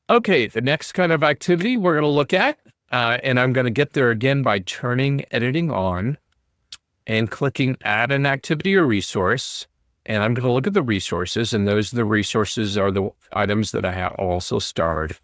Okay, the next kind of activity we're going to look at, and I'm going to get there again by turning editing on and clicking add an activity or resource. And I'm going to look at the resources, and the resources are the items that I have also starred.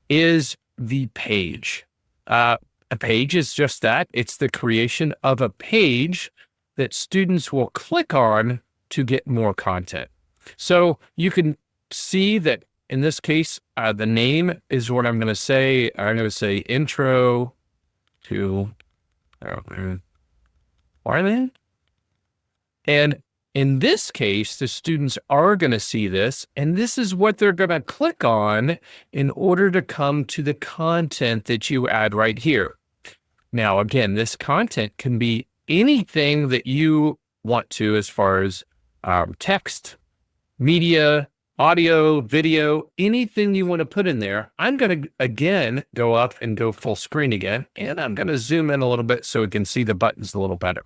Is the page. A page is just that. It's the creation of a page that students will click on to get more content. So you can see that in this case, the name is what I'm going to say. I'm going to say intro to Marlin. And in this case, the students are going to see this, and this is what they're going to click on in order to come to the content that you add right here. Now, again, this content can be anything that you want to as far as text, media, audio, video, anything you want to put in there. I'm going to, again, go up and go full screen again, and I'm going to zoom in a little bit so we can see the buttons a little better.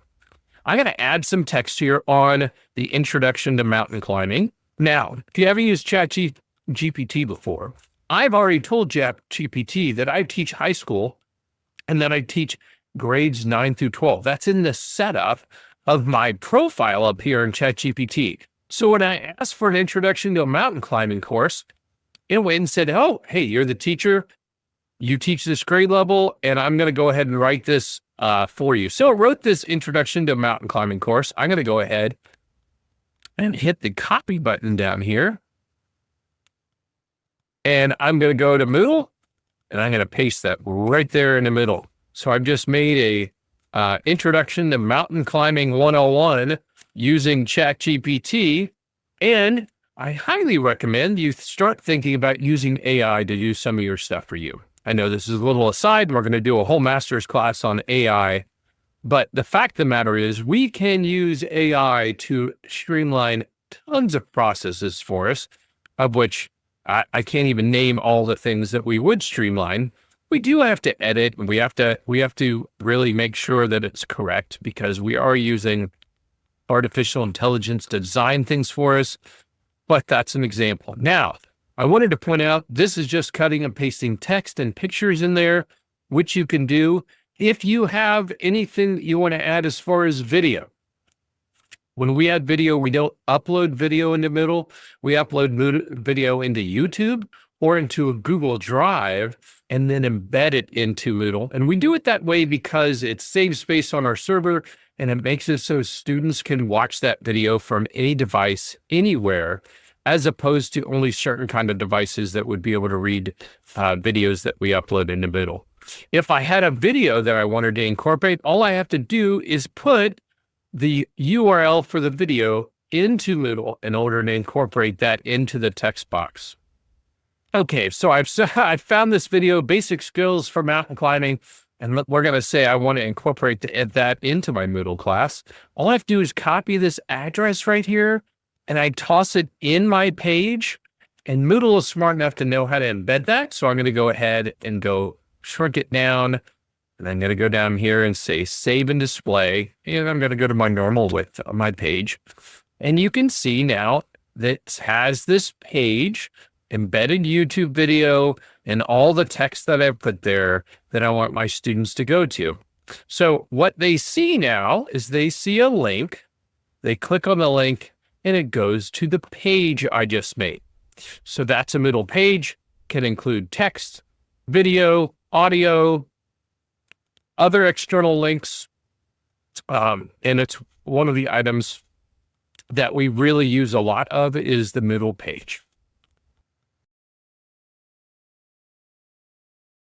I'm going to add some text here on the introduction to mountain climbing. Now, if you ever used ChatGPT before, I've already told ChatGPT that I teach high school and that I teach grades 9 through 12. That's in the setup of my profile up here in ChatGPT. So when I asked for an introduction to a mountain climbing course, it went and said, oh, hey, you're the teacher. You teach this grade level, and I'm going to go ahead and write this for you. So it wrote this introduction to a mountain climbing course. I'm going to go ahead and hit the copy button down here. And I'm going to go to Moodle, and I'm going to paste that right there in the middle. So I've just made a introduction to mountain climbing 101 using ChatGPT, and I highly recommend you start thinking about using AI to do some of your stuff for you. I know this is a little aside. We're going to do a whole master's class on AI, but the fact of the matter is we can use AI to streamline tons of processes for us, of which I can't even name all the things that we would streamline. We do have to edit, and we have to really make sure that it's correct, because we are using artificial intelligence to design things for us, but that's an example. Now, I wanted to point out, this is just cutting and pasting text and pictures in there, which you can do if you have anything that you want to add as far as video. When we add video, we don't upload video into Moodle. We upload video into YouTube or into a Google Drive and then embed it into Moodle. And we do it that way because it saves space on our server, and it makes it so students can watch that video from any device, anywhere, as opposed to only certain kind of devices that would be able to read videos that we upload into Moodle. If I had a video that I wanted to incorporate, all I have to do is put the URL for the video into Moodle in order to incorporate that into the text box. Okay, so I've found this video, Basic Skills for Mountain Climbing, and we're going to say I want to incorporate that into my Moodle class. All I have to do is copy this address right here, and I toss it in my page, and Moodle is smart enough to know how to embed that. So I'm going to go ahead and go shrink it down, and I'm going to go down here and say Save and Display, and I'm going to go to my normal width on my page. And you can see now that it has this page, embedded YouTube video, and all the text that I've put there that I want my students to go to. So what they see now is they see a link, they click on the link, and it goes to the page I just made. So that's a Moodle page, can include text, video, audio, other external links, and it's one of the items that we really use a lot of is the Moodle page.